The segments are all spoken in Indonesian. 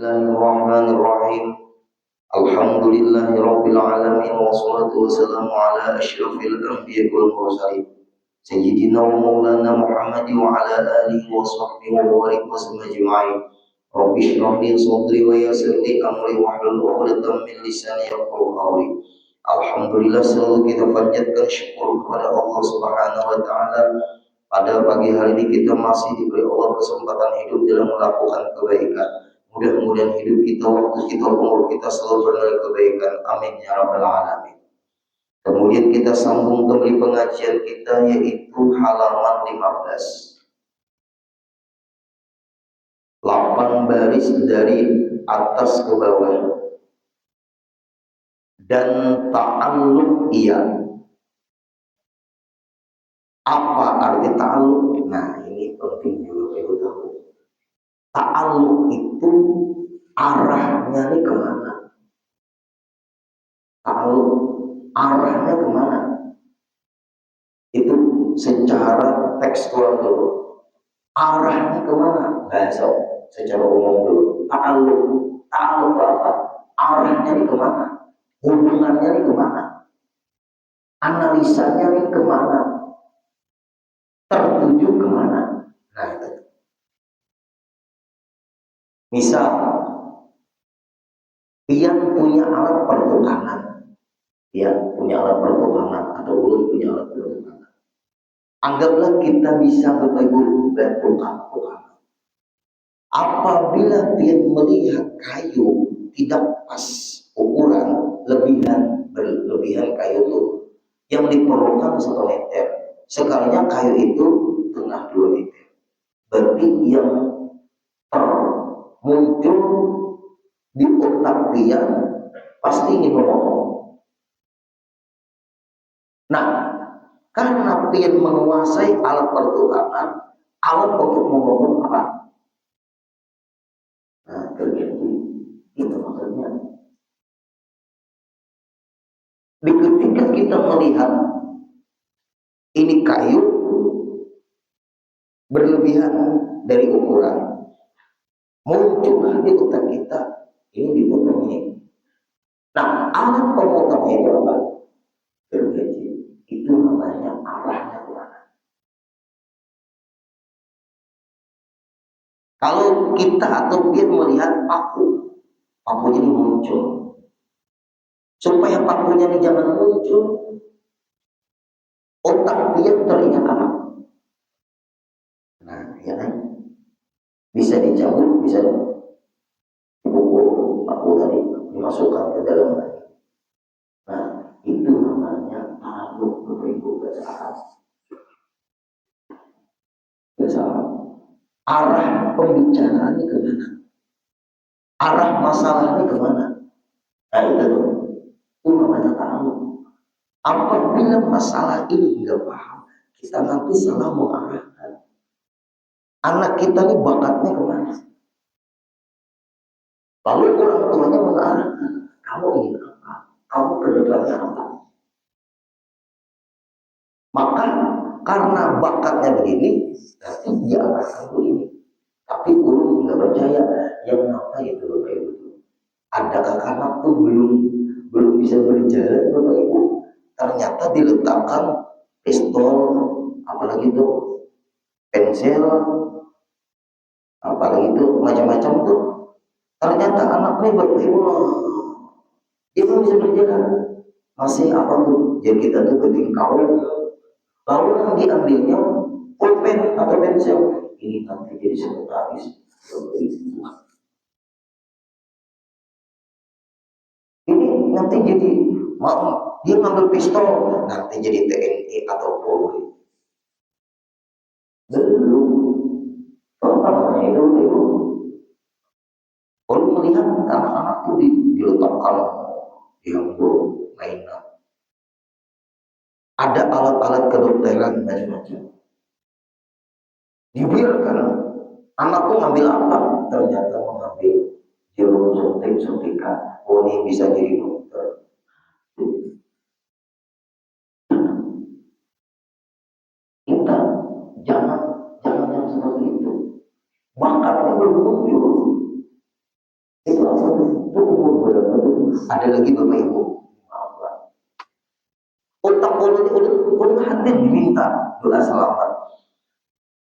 Bismillahirrahmanirrahim. Alhamdulillahirabbil alamin wassalatu wassalamu ala asyrafil anbiya'i wal mursalin sayyidina wa maulana Muhammad wa ala alihi wa sahbihi wa barik wasallam ajma'in. Rabbi shrah li sadri wa yassir li amri wahlul 'uqdatam min lisani yafqahu qawli. Alhamdulillah, selalu kita panjatkan syukur kepada Allah Subhanahu wa taala. Pada pagi hari ini kita masih diberi Allah kesempatan hidup dalam melakukan kebaikan. Mudah-mudahan hidup kita, waktu kita, umur kita selalu bernilai kebaikan. Amin ya rabbal alamin. Kemudian kita sambung kembali pengajian kita, yaitu halaman 15. 8 baris dari atas ke bawah. Dan ta'alluq iya. Apa arti ta'alluq? Nah, ini penting juga kita tahu. Ta'alluq itu arahnya nih kemana? Ta'alluq arahnya kemana? Itu secara tekstual dulu. Arahnya kemana? Bahasa secara umum dulu. Ta'alluq apa? Arahnya nih kemana? Hubungannya nih kemana? Analisanya nih kemana? Tertuju kemana? Nah itu. Misal, Pian punya alat pertukangan, atau belum punya alat pertukangan. Anggaplah kita bisa bertukar-tukar. Apabila Pian melihat kayu tidak pas ukuran, berlebihan kayu itu yang diperlukan 1 meter, sekalinya kayu itu tengah 2 meter, berarti yang muncul di otak dia pasti ingin memotong. Nah, karena Pian menguasai alat pertukangan, alat untuk memotong apa? Nah, terjadi itu maksudnya. Ketika kita melihat ini kayu berlebihan dari ukuran, muncullah di otak kita, ini dipotong ini. Nah, alat pemotongnya itu apa? Gergaji. Itu namanya arahnya kemana. Kalau kita atau dia melihat pakunya ini muncul, supaya pakunya ini jangan muncul, otak dia teringat apa? Nah, ya kan? Bisa dicabut, bisa dipukul paku tadi, dimasukkan ke dalam lagi. Nah, itu namanya ta'alluq bahasa Arab. Arah pembicaraan ini kemana? Arah masalah ini kemana? Nah, itu namanya ta'alluq. Apabila masalah ini nggak paham, kita nanti salah mengarahkan. Anak kita ini bakatnya kemana? Lalu orang tuanya mengarahkan, kamu ingin apa? Kamu kedepannya apa? Maka karena bakatnya begini, berarti dia arahkan begini. Tapi guru nggak percaya, yang apa itu Bapak Ibu? Adakah karena pun belum bisa berjalan Bapak Ibu? Ternyata diletakkan pistol, apalagi itu pensil, apalagi itu macam-macam tuh. Ternyata anaknya Bapak Ibu dia belum bisa berjalan, masih apa tuh? Jadi kita tuh penting kau, lalu yang diambilnya pulpen atau pensil, ini nanti jadi sekretaris. Ini nanti jadi dia ngambil pistol, nanti jadi TNI atau Polri. Belum apa namanya itu. Kalau melihat anak-anak itu diletakkan yang mainan, ada alat-alat kedokteran macam-macam, dibiarkan anak tuh ngambil apa? Ternyata mengambil jarum suntikan. Oh, ini bisa jadi dokter. Kita jangan yang seperti itu. Bakatnya belum muncul. Itu umur berapa tuh? Ada lagi Bapak Ibu. Otak ulun hadir diminta doa selamat.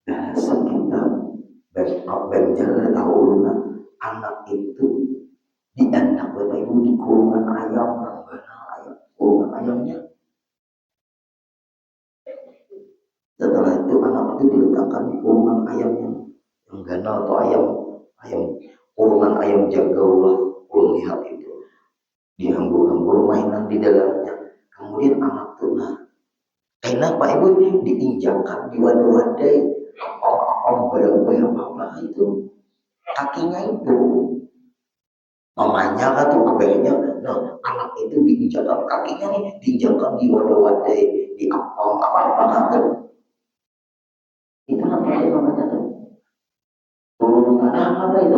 Nah, sekitar berjalan tahu ulun anak itu dianak Bapak Ibu di kurungan ayam, ayam kurungan ayamnya. Setelah itu anak itu diletakkan di kurungan ayam yang ganal atau ayam kurungan ayam jagau. Ulun lihat itu dihambur-hambur mainan di dalamnya. Kemudian anak itu enak Pak Ibu diinjakkan di wadah-wadai apa itu kakinya itu mamanya kan tuh abahnya. Anak itu diinjakkan kakinya diinjakkan di wadah-wadai di apa kan itu namanya tuh turun tanah apa itu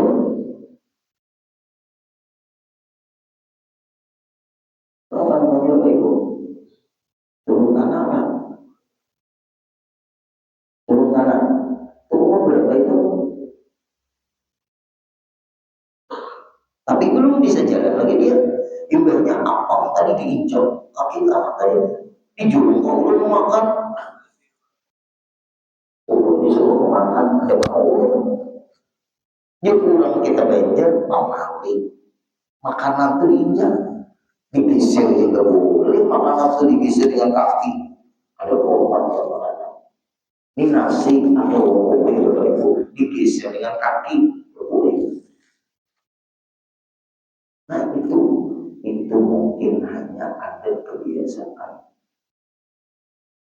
apa namanya Pak Ibu turun tanah apa turun tanah umur berapa itu tapi belum bisa jalan lagi dia ibaratnya apa tadi diinjak kaki anak tadi dijulung kalau belum makan disuruh makan ada mau dia pulang kita banjar mau mati makanan tuh diinjak digeser yang gak boleh makanan tuh digeser dengan kaki ada korban makanan ini nasi atau kopi itu digeser dengan kaki gak boleh. Nah itu mungkin hanya ada kebiasaan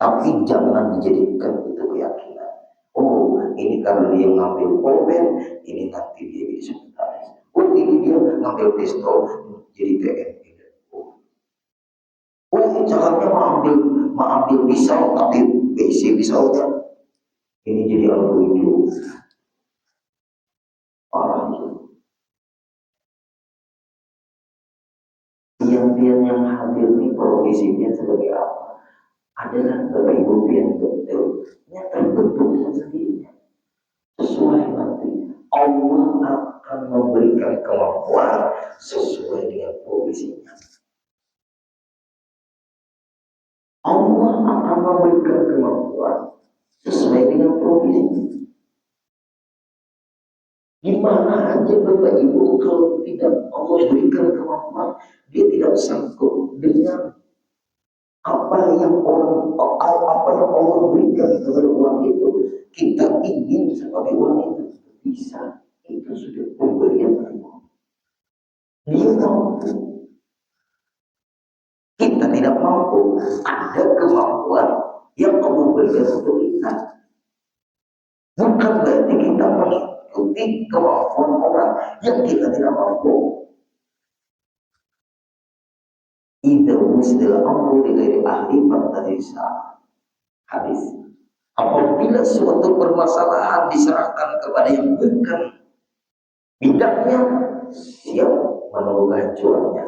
tapi jangan dijadikan itu keyakinan. Oh ini karena dia ngambil pulpen ini nanti dia jadi sekretaris. Oh ini dia ngambil pistol jadi TNI. Oh caranya mengambil pisau tapi besi pisaunya ini jadi algojo. Orang pian-pian yang hadir ini profesinya sebagai apa? Adalah Bapak Ibu pian betul yang terbentuk sendirinya sesuai nanti Allah akan memberikan kemampuan sesuai dengan profesinya. Allah akan memberikan kemampuan sesuai dengan profesinya. Gimana aja Bapak Ibu kalau tidak Allah berikan kemampuan, dia tidak sanggup dengan apa yang Allah berikan kepada orang itu. Kita ingin sebagai orang itu bisa, itu sudah pemberian Allah. Dia mampu, kita tidak mampu. Ada kemampuan yang Allah berikan untuk kita. Bukan berarti kita mengikuti kemampuan orang yang kita tidak mampu. Idza wusdil amru li ghairi ahli fattadisa. Hadis. Apabila suatu permasalahan diserahkan kepada yang bukan bidangnya, siap menunggu kehancurannya.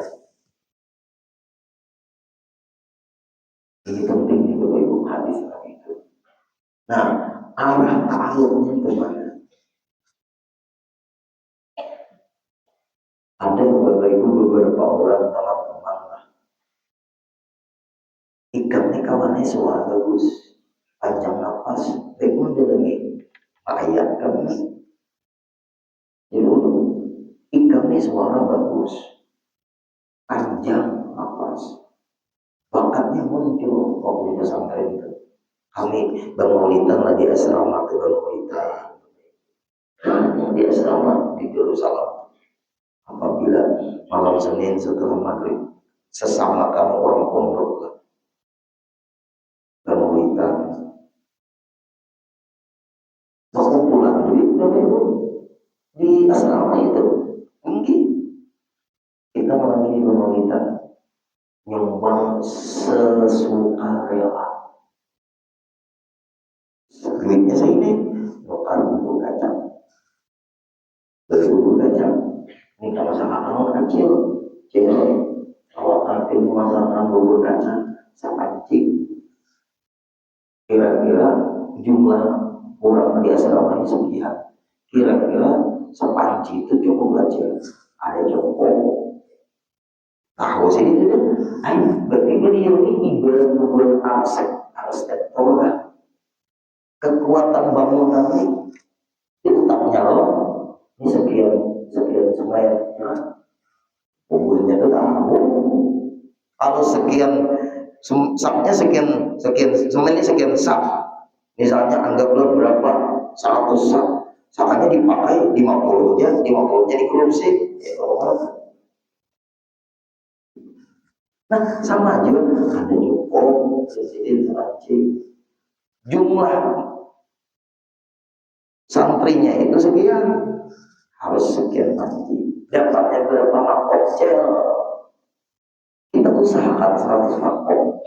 Ini penting juga Bapak Ibu hadis itu. Nah, arah ta'alumnya kemana? Ada Bapak Ibu beberapa orang teman-teman ikannya kawannya suara bagus, panjang nafas, baiknya dia lagi ayat kan. Jadi ikannya suara bagus, panjang nafas, bakatnya muncul waktu di pesantren itu. Kami bermaulidan lagi asrama ke bermaulidan. Di asrama di Yerusalem. Apabila malam Senin setelah maghrib, sesama kamu orang pondok lah. Bermaulidan. Pengumpulan duit Bapak Ibu di asrama itu mungkin kita malam ini bermaulidan nyumbang sesukarela. Duitnya segini, bakar bubur kacang. Beli bubur kacang. Ini kalau masakan kecil, cewek. Kalau nanti masakan bubur kacang, sepancing. Kira-kira jumlah orang di asrama ini sekian. Kira-kira sepanci itu cukup aja. Ada cukup tahu sih itu kan. Berarti beliau ini ibarat arsitektur kan. Kekuatan bangunan ini letaknya loh. Ini sekian sekian ya. Umurnya itu tahu. Kalau sekian sapnya sekian semuanya sekian sap. Misalnya anggaplah berapa 100 sap. Sapnya dipakai 50-nya dikorupsi. Ya, nah sama aja ada Jokowi, Presiden Aceh. Jumlah santrinya itu sekian, harus sekian panci. Dapatnya berapa mangkok cel? Kita usahakan 100 mangkok.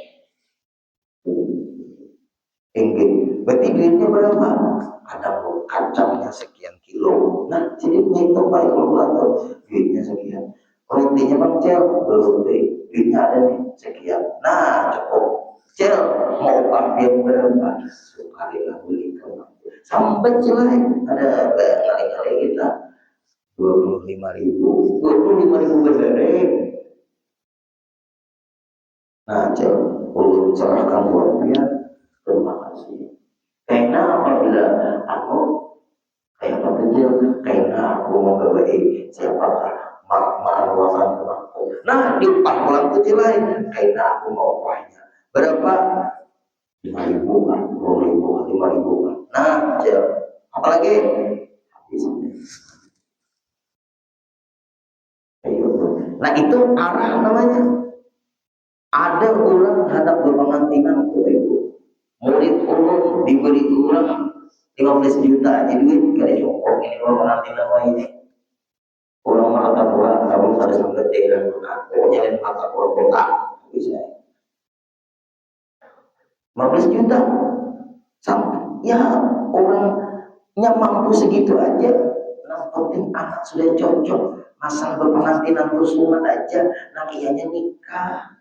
Berarti duitnya berapa? Ada kacangnya sekian kilo. Nah, jadi menghitung pakai kalkulator, duitnya sekian. Rotinya bang cel, berarti duitnya ada nih sekian. Nah, cukup. Cel, mau upah dia berapa? Sekali lah beli kembang. Sampai celai ada kali-kali kita 25.000 berdareng. Nah, cel, ulun serahkan buat dia. Terima kasih. Karena apabila aku kayak apa kecil, karena aku mau gawe siapakah manuakan aku. Nah, di depan pulang kecil lain, karena aku mau upahnya berapa? 5.000 kan, 10.000, 5.000 kan. Nah, apalagi habis. Nah, itu arah namanya. Ada orang hadap berpengantinan untuk ibu. Murid umum diberi uang 15 juta aja duit gak cukup. Ini orang pengantinan wah ini. Orang mata pura, kamu ada sampai daerah pokoknya dan mata pura kota bisa. 15 juta sampai ya orangnya mampu segitu aja. Yang penting anak sudah cocok, masang berpengantinan terus umat aja, nah kianya nikah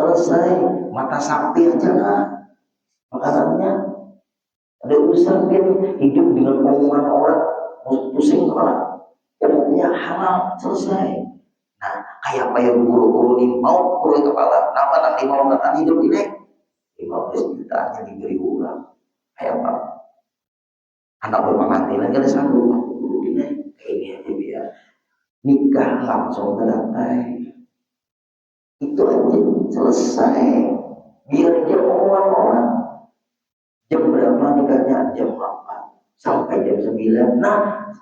selesai, mata sapi aja lah makanannya. Ada usaha dia hidup dengan omongan orang, pusing kepala, pokoknya halal selesai. Nah, kayak apa yang guru-guru ini mau guru kepala, kenapa nanti mau datang hidup ini 15 juta yang diberi uang, kayak apa? Anak berpengantinan gak ada sanggup, guru ini kayak ini aja biar nikah langsung ke lantai, itu aja selesai. Biar dia omongan orang. Jam berapa nikahnya? Jam 8 sampai jam 9. Nah,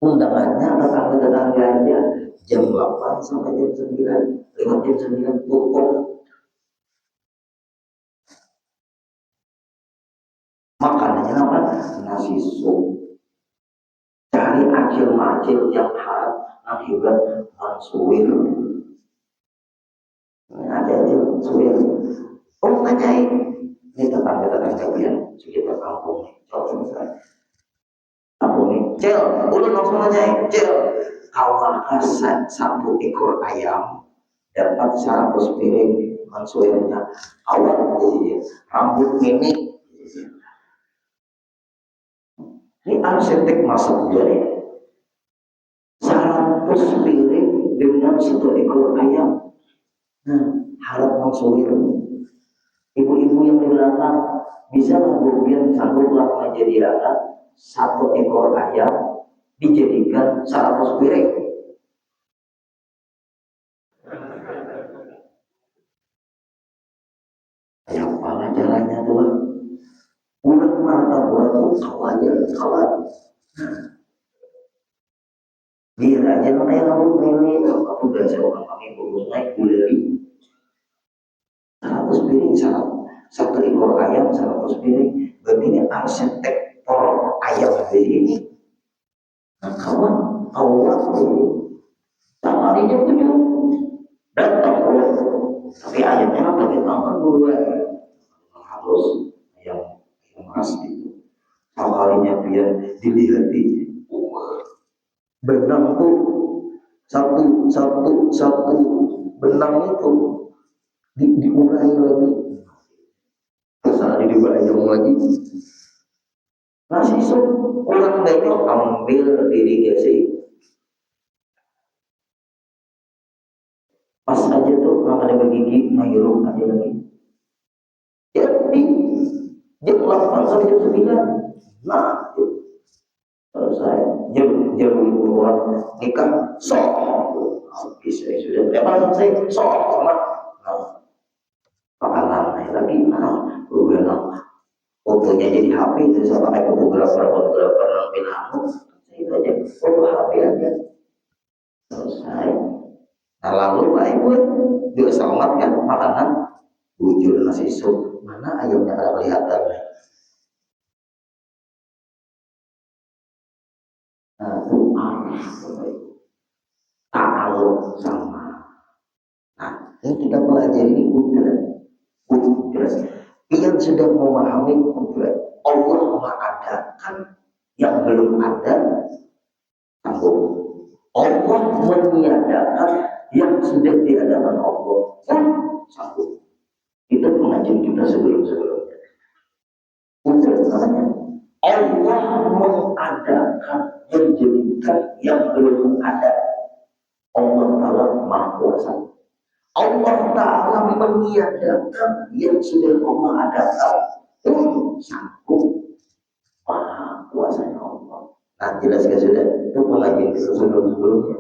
undangannya tetangga-tetangganya jam 8 sampai jam 9. Lewat jam 9 tutup. Makanannya apa? Nasi sup. Cari acil-macil yang haram, akibat mansuwir. Ada aja suwir. Oh, tanyain. Ini tetangga-tetangga biar sekitar kampung nih. Coba misalnya. Kampung nih. Cel, ulun langsung nanyain. Cel, kawakah satu ekor ayam dapat 100 piring mansuirnya? Awak rambut mini. Ini arsitek masak dia nih. 100 piring dengan satu ekor ayam. Nah, harap mansuir. Ibu-ibu yang di belakang bisa berbiar sangguplah menyediakan satu ekor ayam dijadikan 100 piring. Ya apa caranya tuh? Udah martabak tuh kawan. Biar aja namanya kamu ini, kamu biasa orang kami bungkus naik gulali 100 piring satu ekor ayam 100 piring. Berarti ini arsitektur ayam dari ini. Nah kawan ini tangalinya punya datang tapi ayamnya kan pakai tangan gue harus ayam asli. Tangalinya biar dilihati benang tuh satu benang itu diurai lagi, misalnya dibayang lagi. Nasi sup kurang banyak ambil diri sih. Pas aja tuh orang ada bergigi, menghirup aja lagi. Jadi jam 8 sampai jam 9. Nah, selesai. Jam orang nikah, sok. Habis saya sudah lepas saya sok sama. Nah, makanan lagi. Nah, gue bilang fotonya jadi HP itu saya pakai fotografer yang Pinang. Itu aja foto HP aja. Selesai. Nah lalu Pak Ibu juga selamat kan makanan bujur nasi sup, mana ayamnya kada kelihatan. Nah itu ta'aluk sama. Nah ini kita pelajari kudrat. Yang sudah memahami kudrat Allah mengadakan yang belum ada, sanggup. Allah meniadakan yang sudah diadakan Allah pun sanggup. Itu pengajian kita sebelum-sebelumnya. Kudrat namanya. Allah mengadakan, menjadikan yang belum ada. Allah Ta'ala Maha Kuasa. Allah Ta'ala meniadakan yang sudah Allah adakan pun sanggup. Maha Kuasanya Allah. Nah jelaskan sudah. Itu pengajian kita sebelum-sebelumnya.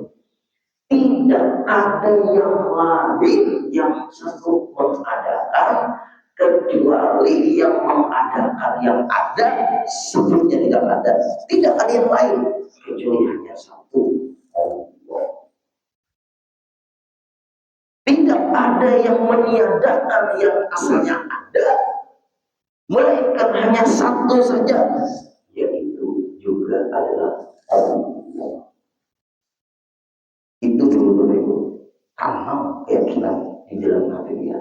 Tidak ada yang lain yang sanggup mengadakan kecuali yang mengadakan yang ada sebelumnya tidak ada. Tidak ada yang lain kecuali hanya satu Allah. Tidak ada yang meniadakan yang asalnya ada, melainkan hanya satu saja, yaitu juga adalah Allah. Itu dulu Ibu, tanam keyakinan di dalam hati dia.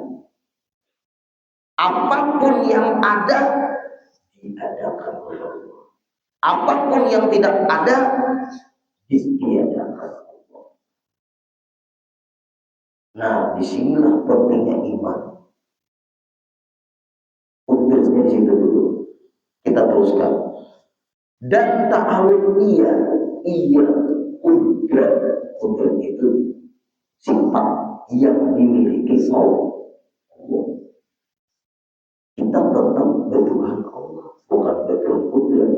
Apapun yang ada diadakan oleh Allah. Apapun yang tidak ada ditiadakan Allah. Nah, disinilah pentingnya iman. Kudratnya di situ dulu. Kita teruskan. Dan ta'awun iya kudrat. Kudrat itu sifat yang dimiliki Allah. Kita tetap bertuhan Allah, bukan bertuhan kudrat.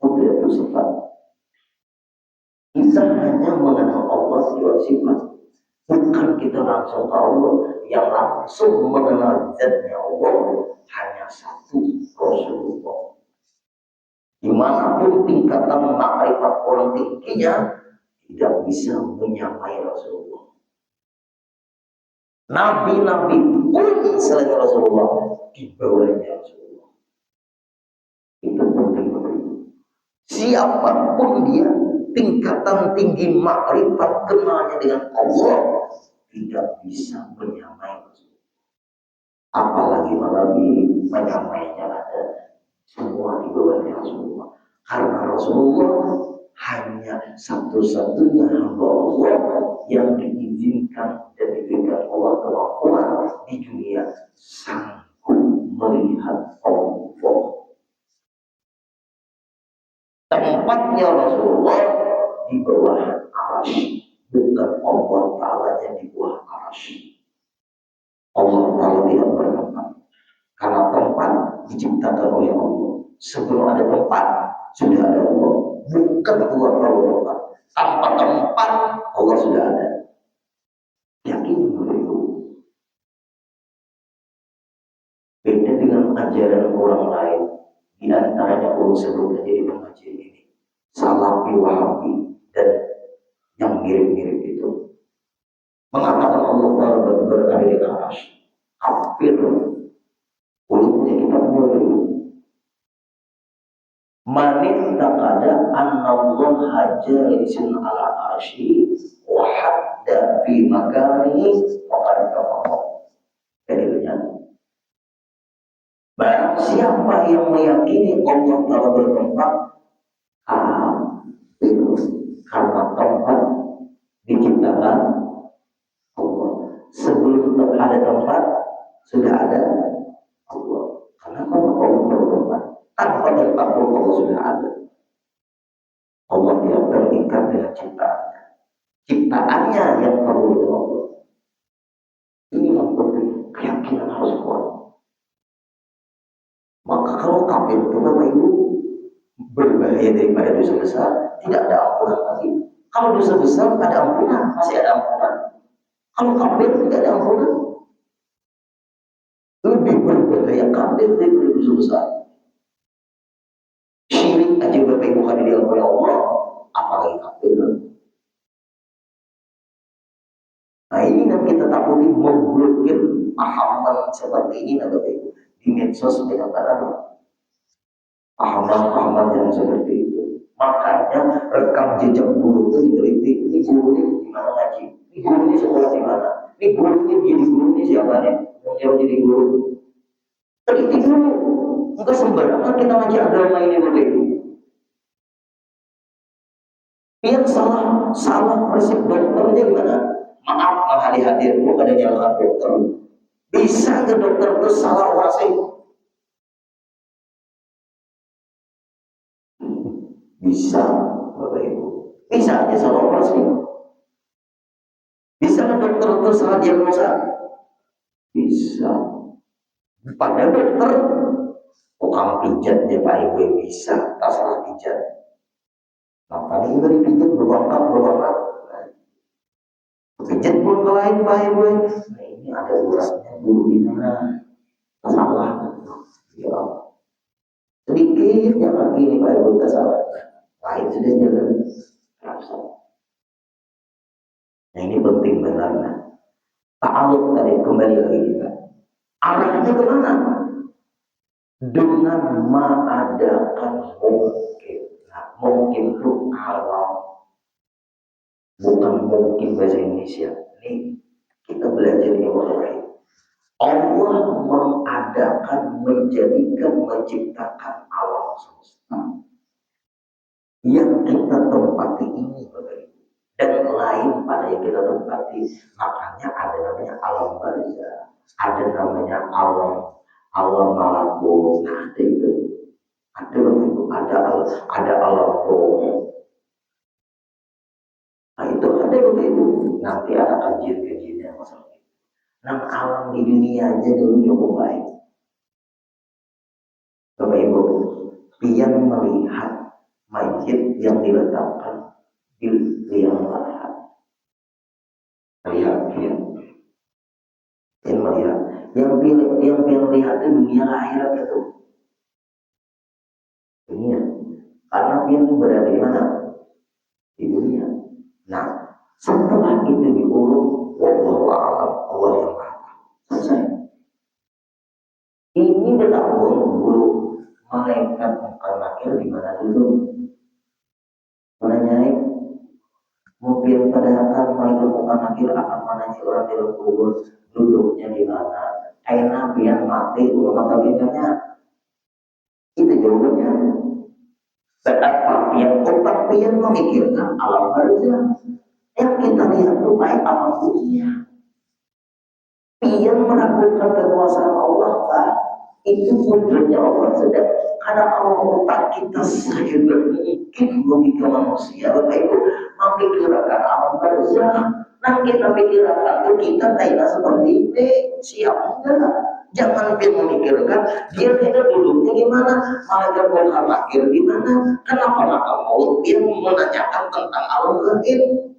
Kudrat itu sifat. Kita hanya mengenal Allah sifat. Bukan kita langsung tahu Allah. Yang langsung mengenal zatnya Allah hanya satu, Rasulullah. Dimanapun tingkatan makrifat orang tingginya, tidak bisa menyamai Rasulullah. Nabi-nabi pun selain Rasulullah di bawahnya Rasulullah. Itu penting. Siapapun dia, tingkatan tinggi makrifat kenalnya dengan Allah tidak bisa menyamai Rasulullah. Apalagi nabi menyamainya ada semua di bawahnya Rasulullah. Karena Rasulullah hanya satu-satunya hamba Allah yang diizinkan dan diberikan Allah kemampuan di dunia sanggup melihat Allah. Tempatnya Rasulullah di bawah arasy, bukan Allah Ta'ala yang di bawah arasy. Allah Ta'ala tidak bertempat, karena tempat diciptakan oleh Allah. Sebelum ada tempat sudah ada Allah. Bukan Allah Ta'ala tempat. Tanpa tempat Allah sudah ada. Yakin dulu. Beda dengan ajaran orang lain. Di antaranya orang sebelum menjadi pengajian ini, Salafi, Wahabi, dan yang mirip-mirip itu mengatakan Allah Ta'ala berada di atas. Hampir ulumnya kita mulai. Manin tak ada anallah jalisun ala arsy wa hadda fi makani wa qad kafara. Dalilnya, barang siapa yang meyakini Allah Ta'ala bertempat, itu karena tempat diciptakan Allah. Sebelum ada tempat sudah ada Allah. Karena Allah bertempat. Tanpa tempat Allah sudah ada. Allah tidak terikat dengan ciptaannya. Ciptaannya yang perlu Allah. bahaya daripada dosa besar, tidak ada ampunan lagi. Kalau dosa besar ada ampunan, masih ada ampunan. Kalau kafir tidak ada ampunan. Lebih berbahaya kafir daripada dosa besar. Syirik aja Bapak Ibu kan diampuni Allah, apalagi kafir. Nah ini yang kita takuti memblokir pahaman seperti ini, Bapak Ibu, di medsos dengan pahaman yang seperti itu. Makanya rekam jejak guru itu diteliti. Ini gurunya gimana ngaji? Ini gurunya sekolah di mana? Ini gurunya jadi gurunya siapa nih? Yang jadi guru. Teliti dulu. Enggak sembarangan kita ngaji agama ini Bapak Ibu. Yang salah resep dokternya gimana? Maaf hadir bukan ada nyalakan dokter. Bisa ke dokter itu salah operasi? Bisa, Bapak Ibu. Bisa aja salah operasi. Bisa ke dokter itu salah diagnosa? Bisa. Pada dokter, tukang pijatnya Pak Ibu bisa, tak salah pijat. Nah, paling udah dipijat berbangkang. Pijat pun ke lain Pak Ibu. Nah ini ada uratnya dulu di mana? Salah. Ya, sedikitnya kaki ini Pak Ibu tak salah. Lain sudah jalan. Nah ini penting benar. Ta'aluk tadi kembali lagi kita. Arahnya kemana? Dengan mengadakan mungkin. Nah, mungkin itu alam. Bukan mungkin bahasa Indonesia. Ini kita belajar ilmu lain. Allah mengadakan, menjadikan, menciptakan alam semesta yang kita tempati ini, Bapak Ibu, dan lain pada yang kita tempati. Makanya ada namanya alam barzah, ada namanya alam malakut. Nah, ada itu. Ada Bapak Ibu, ada alam roh. Nah itu ada Bapak Ibu. Nanti ada kajian-kajiannya masalah. Nah alam di dunia aja dulu cukup baik. Bapak Ibu, pian melihat mayit yang diletakkan di liang lahat. Lihat pian melihat. Yang pian lihat itu dunia akhirat itu. Dunia. Karena pian itu berada di mana? Di dunia. Nah, setelah itu diurut, wallahu a'lam, Allah yang maha tahu. Selesai. Ini bertahun dulu malaikat munkar nakir di mana dulu? Menanyai, mungkin padahal malaikat munkar nakir akan menanyai orang di dalam kubur duduknya di mana? Aina pian mati, maka bintangnya. Itu jawabannya. Betapa pian otak pian memikirkan alam barzah. Yang kita lihat itu baik alam dunia. Pian meragukan kekuasaan Allah, Pak. Itu kudratnya Allah sedang. Karena Allah otak kita sehebat mungkin logika manusia, Bapak Ibu, memikirkan alam barzah. Nah kita pikirkan kita kayaknya seperti ini, siap enggak? Jangan dia memikirkan dia duduknya gimana, malaikat munkar nakir di mana, kenapa maka maut dia menanyakan tentang alam gaib.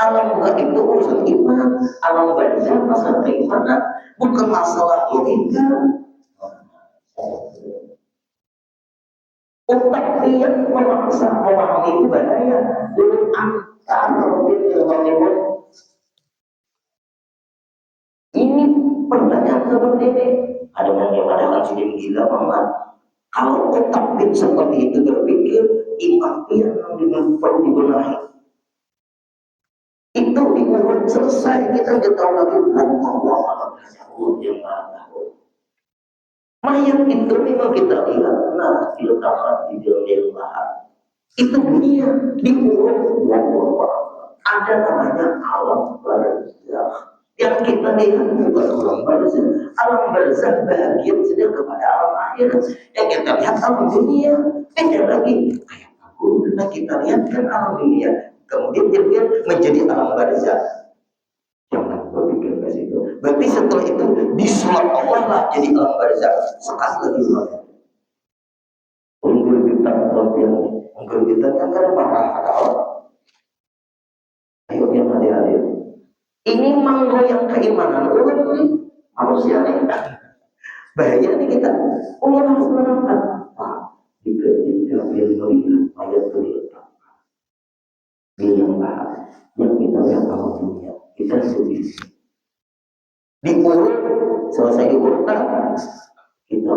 Alam gaib itu urusan iman, alam barzah masalah keimanan, bukan masalah logika. Otak dia memaksa memahami itu bahaya. Dengan antar ilmu. Ini pertanyaan seperti ini. Ada yang mengatakan sudah gila banget. Kalau otak dia seperti itu berpikir, iman dia yang perlu dibenahi. Itu diurut selesai, kita tidak tahu lagi Allah yang maha tahu. Mayat itu memang kita lihat, nah diletakkan di dalam yang lahat. Itu dunia diurut ada namanya alam barzah. Yang kita lihat bukan alam barzah. Alam barzah bagian sedang kepada alam akhirat. Yang kita lihat alam dunia, beda lagi. Kayak aku, nah kita lihat kan alam dunia. Kemudian dia menjadi alam barzah. Jangan berpikir ke situ. Berarti setelah itu disulap Allah lah jadi alam barzah. Sekali lagi ulang. Unggul bintang yang Mungkin kita kan kadang marah ada orang. Ayo yang hadir-hadir. Ini menggoyang keimanan orang ini manusia nih. Bahaya nih kita. Allah harus menerangkan apa? Ketika dia melihat ayat itu dia yang bahas. Yang kita lihat alam dunia kita sendiri. Diurut selesai diurutkan kita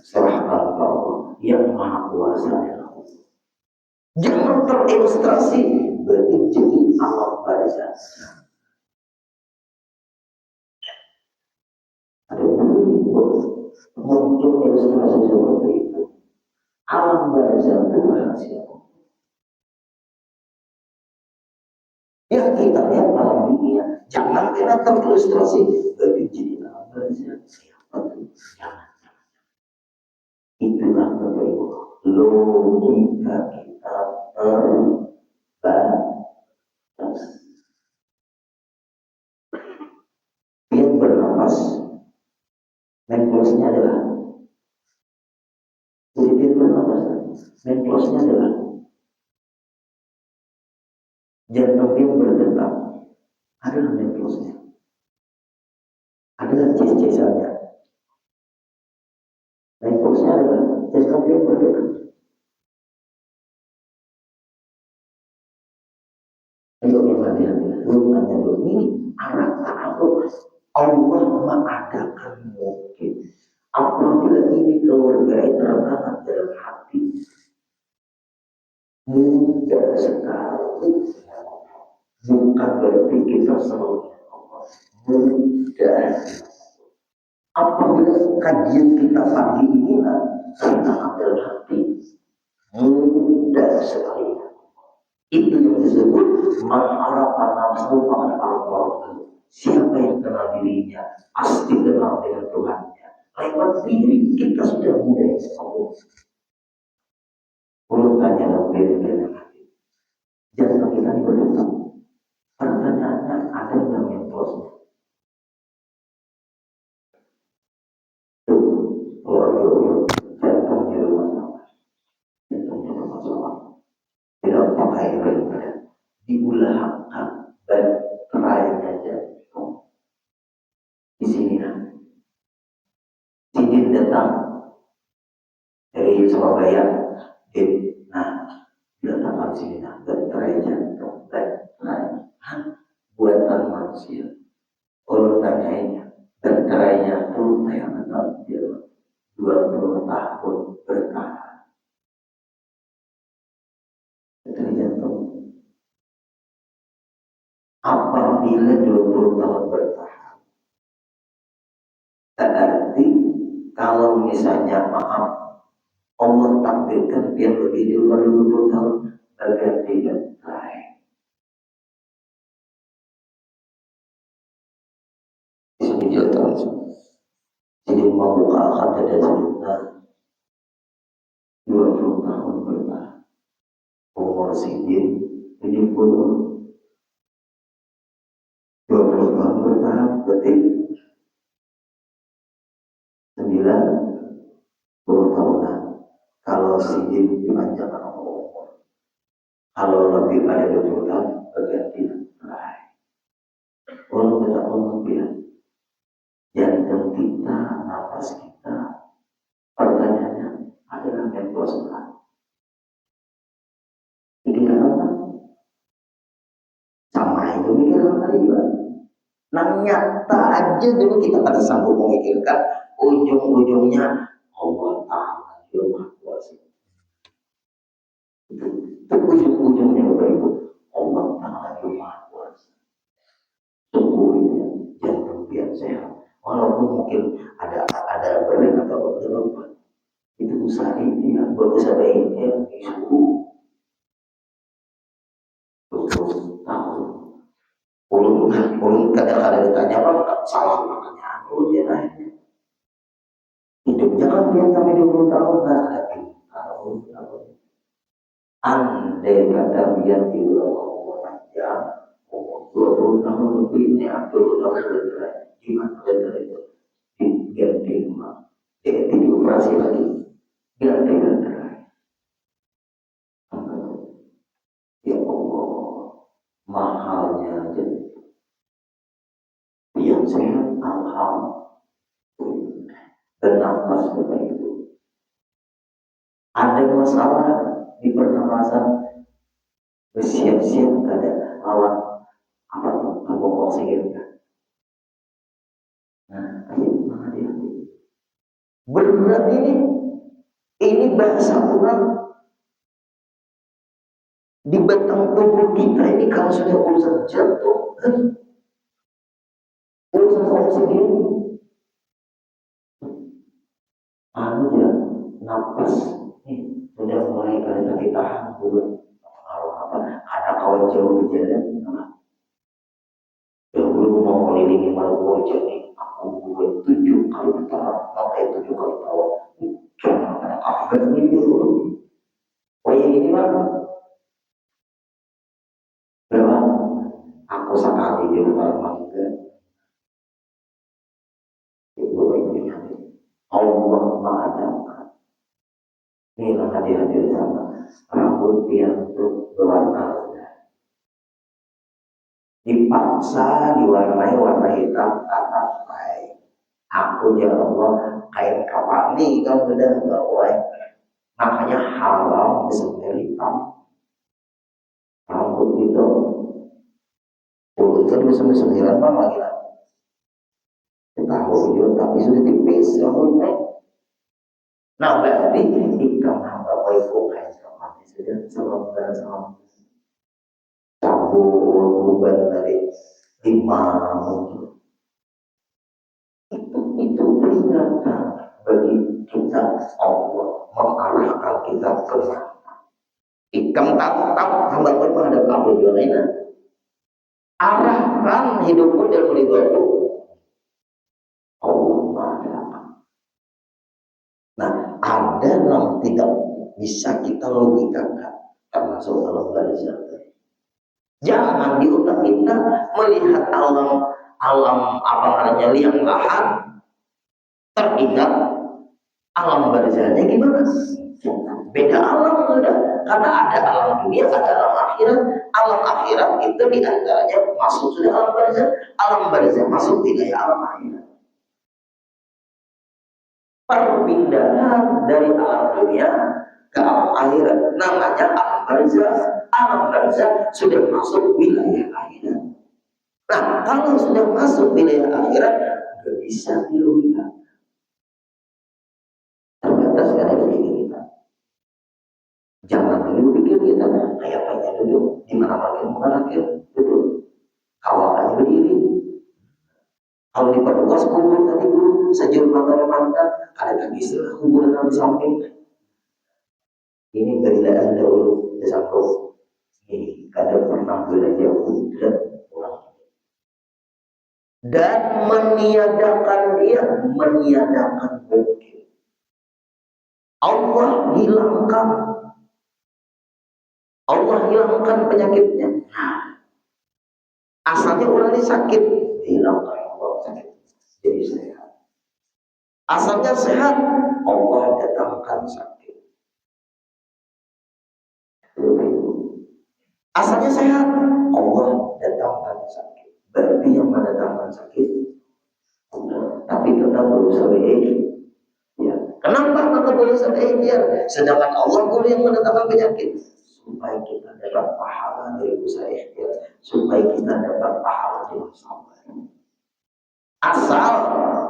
serahkan ke Allah yang maha kuasa. Jangan terilustrasi berarti jadi alam barzah. Ada muncul ilustrasi seperti itu. Alam barzah itu rahasia. Yang kita lihat alam dunia, jangan kita terilustrasi berarti jadi alam barzah. Siapa tuh? Jangan. Itulah kebaikan logika kita terbatas. Yang bernapas, menklosnya adalah jadi dia bernapas, menklosnya adalah jantung yang berdetak, adalah menklosnya, adalah cis-cisannya. Menklosnya adalah jantung yang berdetak. Ayo yang hati-hati, lu tanya dulu, ini anak aku Allah mengadakan mungkin. Apabila ini keluarga yang tertanam dalam hati, mudah sekali. Bukan berarti kita selalu mudah. Apabila kajian kita pagi ini tertanam dalam hati, mudah sekali. Itu yang disebut mengharapkan nafsu pada Allah. Siapa yang kenal dirinya pasti kenal dengan Tuhannya. Lewat diri kita sudah mudah Allah. Belum tanya lebih dari jangan kita berdetak. Pertanyaannya ada yang mentos. Tuh, orang jantungnya bermasalah. Jantungnya bermasalah. Tidak pakai daripada diulahkan baterainya jantung. Di sini Sidin datang dari Surabaya. Nah, datang sini baterai jantung, baterai buatan manusia. Orang tanyain baterainya tuh kayak menang dia 20 tahun bertahan. Baterai jantung. Apabila 20 tahun bertahan, berarti kalau misalnya maaf Allah takdirkan dia lebih dari 20 tahun berganti baterai. Di sini dia tahu. Jadi membuka dada sebentar 20 tahun bertahan. Umur Sidin 70. 20 tahun bertahan berarti 90 tahunan. Kalau Sidin dipanjangkan umur, kalau lebih pada 20 tahun berganti baterai. Orang tidak mengerti jantung kita, nafas kita. Pertanyaannya adalah mentosan. Pikiran apa? Sama itu pikiran tadi juga. Nah nyata aja dulu kita pada sanggup memikirkan ujung-ujungnya Allah Ta'ala yang Maha Kuasa. Itu ujung-ujungnya Bapak-Ibu. Allah Ta'ala yang Maha Kuasa. Syukurnya jantung biar sehat. Walaupun mungkin ada berat atau apa, itu usaha ini ya, berusaha baiknya disuruh 20 tahun. Ulun kadang-kadang ditanya apa salah makanya ulun dia nanya. Hidupnya kan dia sampai 20 tahun tapi kalau andai kata dia tidak mau panjang 20 tahun lebih ini 20 tahun lebih gimana itu diganti diganti dioperasi lagi ganti. pemanasan, bersiap-siap ada lawan apa tuh kelompok oksigen kan. Nah, ayo hati-hati. Berat ini bahasa orang di batang tubuh kita ini kalau sudah urusan jantung, urusan oksigen, ya, napas, sudah mulai ada sakit tahan dulu. Kalau ada kawan jauh di jalan, dulu mau melindungi malu jadi aku buat 7 kali pertama, pakai 7 kali bawah, jangan ada apa ini dulu. Oh ini mah, berapa? Aku sekali di rumah juga, ibu ini Allah Maha. Inilah hadir sama rambut yang berwarna dipaksa diwarnai warna hitam tatap baik. Aku ya Allah kain kapan nih kan udah nggak boleh, makanya haram disembelih hitam rambut itu. Kulit kan bisa 9 mama gila tahu juga tapi sudah tipis rambutnya. Nah berarti hitam hamba baik kain kapan sudah sama cabut bukan dari imam. Itu peringatan bagi kita. Allah mengarahkan kita ke mana. Ikam tatap hamba menghadap kamu juga lainnya. Arahkan hidupmu dan ridhomu. Allah mengarahkan. Nah, ada yang tidak bisa kita logikakan termasuk alam barzah. Jangan di otak kita melihat alam apa namanya liang lahat teringat alam barzahnya gimana? Beda alam sudah, karena ada alam dunia, ada alam akhirat. Alam akhirat itu diantaranya masuk sudah alam barzah masuk wilayah alam akhirat. Perpindahan dari alam dunia ke alam akhirat namanya alam barzah. Alam barzah sudah masuk wilayah akhirat. Nah, kalau sudah masuk wilayah akhirat, nggak bisa dilogika. Terbatas karena pikir kita. Jangan dulu pikir kita kayak pengen duduk di mana makin duduk. Kawakannya berdiri. Kalau di perluas kubur tadi guru sejauh mata ada lagi istilah kuburan di samping. Ini berilaan dahulu di samping. Ini kadang pernah belajar udrat orang dan meniadakan mungkin. Allah hilangkan penyakitnya. Nah, asalnya orang ini sakit, hilangkan Allah sakit, jadi sehat. Asalnya sehat, Allah datangkan sakit. Asalnya sehat, Allah datangkan sakit. Berarti yang mendatangkan sakit Allah, tapi tetap berusaha ya. Kenapa tetap berusaha ya? Sedangkan Allah guru yang mendatangkan penyakit supaya kita dapat pahala dari usaha ikhtiar, supaya kita dapat pahala dari sabar. Asal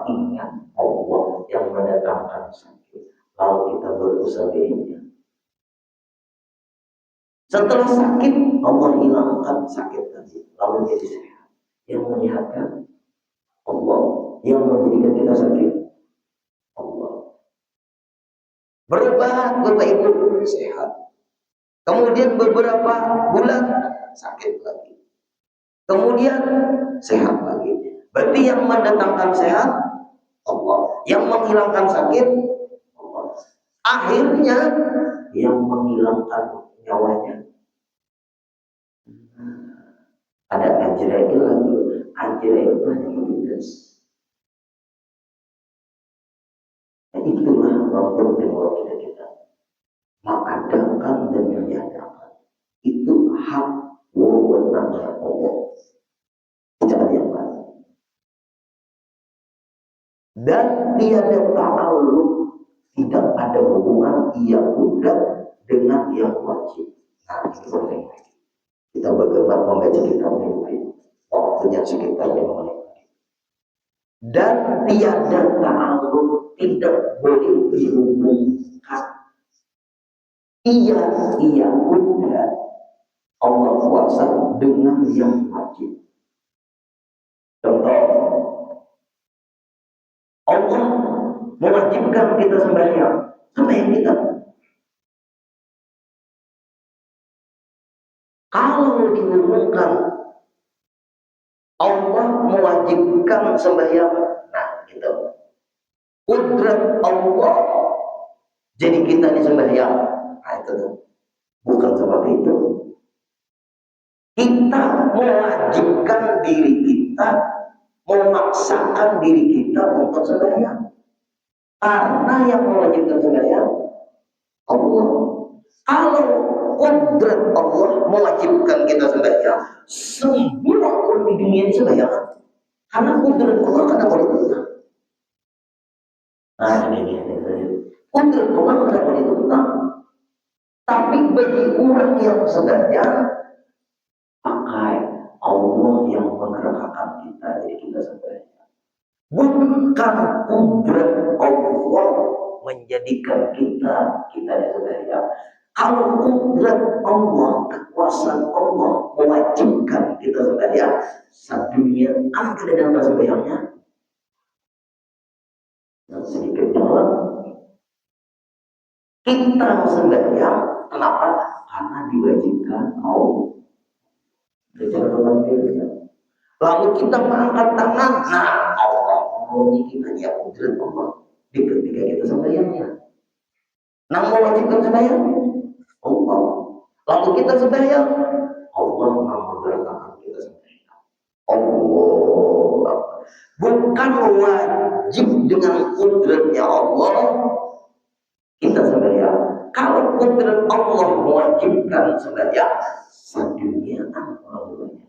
ingat Allah yang mendatangkan sakit, lalu kita berusaha ikhtiar. Setelah sakit, Allah hilangkan sakit tadi, lalu jadi sehat. Yang menyehatkan Allah, yang menjadikan kita sakit Allah. Berobat Bapak Ibu sehat. Kemudian beberapa bulan sakit lagi. Kemudian sehat lagi. Berarti yang mendatangkan sehat Allah, yang menghilangkan sakit Allah. Akhirnya yang menghilangkan nyawanya ada Ajrail lagi. Ajrail itu hanya menugas. Itulah waktu dengan kita mengadakan dan menyatakan itu hak wewenangnya Allah, tidak ada yang lain. Dan tiada ta'alluq, tidak ada hubungan ia budak dengan yang wajib. Nah, ini penting. Kita bagaimana membaca kitabnya baik. Waktunya sekitar 5 menit. Dan tiada ta'alluq, tidak boleh dihubungkan iya udah Allah kuasa dengan yang wajib. Contoh, Allah mewajibkan kita sembahyang kita. Kalau dihubungkan Allah mewajibkan sembahyang, nah gitu. Kudrat Allah jadi kita disembahyang. Nah itu tuh. Bukan seperti itu. Kita mewajibkan diri kita, memaksakan diri kita untuk sembahyang. Karena yang mewajibkan sembahyang Allah. Kalau kudrat Allah mewajibkan kita sembahyang, semua orang di dunia ini sembahyang. Karena kudrat Allah kata boleh tentang. Nah ini. Kudrat Allah kata boleh tentang. Tapi bagi orang yang sembahyang, pakai Allah yang menggerakkan kita jadi kita sembahyang. Bukan kudrat Allah menjadikan kita sembahyang. Kalau kudrat Allah, kekuasaan Allah mewajibkan kita sembahyang, sedunia ada di dalam sembahyangnya. Dan sedikit jawab, kita sembahyang, kenapa? Karena diwajibkan Allah. Lalu kita mengangkat tangan, nah Allah ini kita ya kudrat Allah di ketika kita sembahyangnya. Nah mewajibkan sembahyang Allah. Lalu kita sembahyang, Allah menggerakkan kita sembahyang. Allah bukan wajib dengan kudratnya Allah kita sembahyang. Kalau kudrat Allah mewajibkan sembahyang, sedunia orang banyak.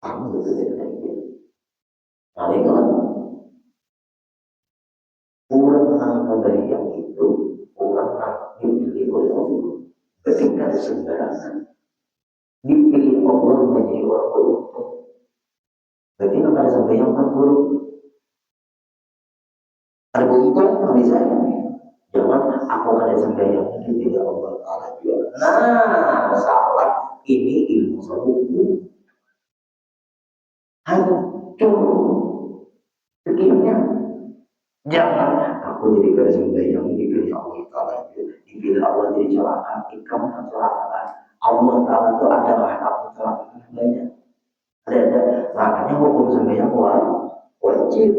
Kamu betul kali kan orang dari yang itu orang dipilih oleh Allah. Ketika sembarangan dipilih Allah menjadi orang beruntung. Berarti nggak ada sembahyang kan buruk. Ada beruntung nggak bisa. Jangan aku ada sembahyang dipilih Allah Taala juga. Nah salah ini ilmu hukum. Hancur begininya. Jangan aku jadi kada sembahyang dipilih Allah Taala, dipilih Allah jadi celaka. Kamu tak celaka. Allah Taala itu adalah kamu celaka banyak. Ada. Makanya hukum sembahyang wajib.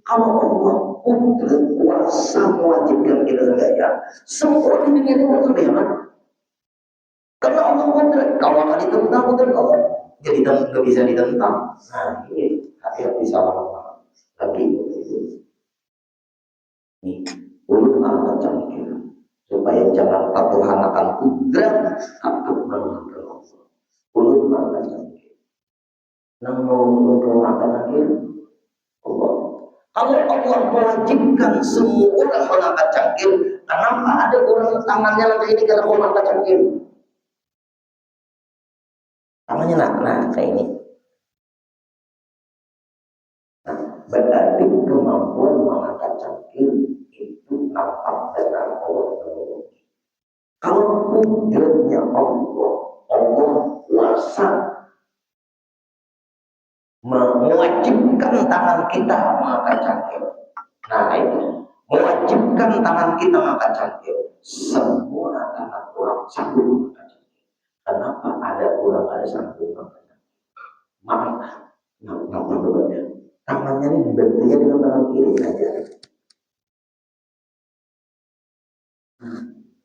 Kalau Allah kudrat kuasa mewajibkan kita sembahyang, semua di dunia ini mau sembahyang. Karena Allah kudrat. Kalau akan ditentang kudrat Allah, jadi tidak bisa ditentang. Nah ini hati-hati salah lagi. Nih, ulun angkat cangkir supaya jangan tertuhanakan kudrat takut mengangkat Allah. Ulun angkat cangkir. Nang ulun angkat cangkir Allah. Kalau Allah mewajibkan semua orang mengangkat cangkir, kenapa ada orang tangannya langkah ini kalau mau angkat cangkir? Tangannya nah kayak ini. Nah, berarti kemampuan mengangkat cangkir itu nampak dengan Allah. Kalau kudratnya Allah kuasa mewajibkan tangan kita mengangkat cangkir. Nah itu mewajibkan tangan kita mengangkat cangkir. Semua tangan orang sanggup mengangkat cangkir. Kenapa ada orang ada sanggup mengangkat cangkir? Maaf, tangannya ini dibantunya dengan tangan kiri saja.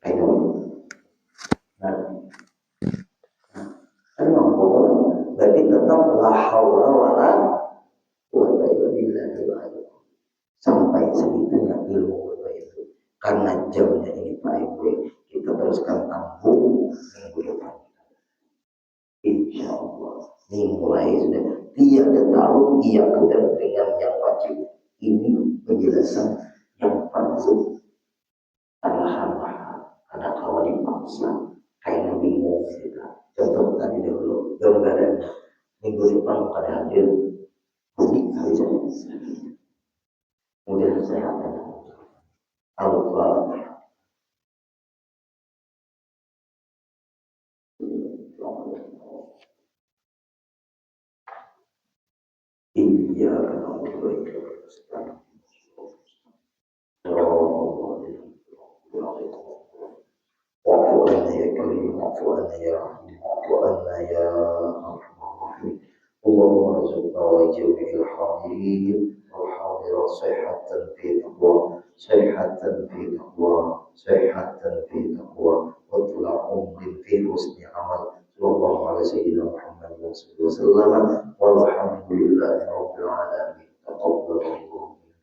Ayo. Nah, kan mampu. Berarti tetap la haula wala quwwata illa billah. Sampai segitunya ilmu itu. Karena jamnya ini Pak Ibu, kita teruskan tampung minggu depan. Insya Allah. Ini mulai sudah tiada tahu ia kudrat dengan yang wajib. Ini penjelasan yang perlu adalah karena kalau dipaksa kayak Nabi minggu depan akan hadir bisa mudah sehat. Al-Fatihah. Iyyaka na'budu wa iyyaka nasta'in. واعف عنا يا كريم، واعف عنا يا رحيم، واعف عنا يا ارحم الراحمين. اللهم ارزقنا ولجميع الحاضرين والحاضرات صحة في تقوى، صحة في تقوى، صحة في تقوى، وطول عمر في حسن عمل. صلى الله على سيدنا محمد وسلم والحمد لله رب العالمين.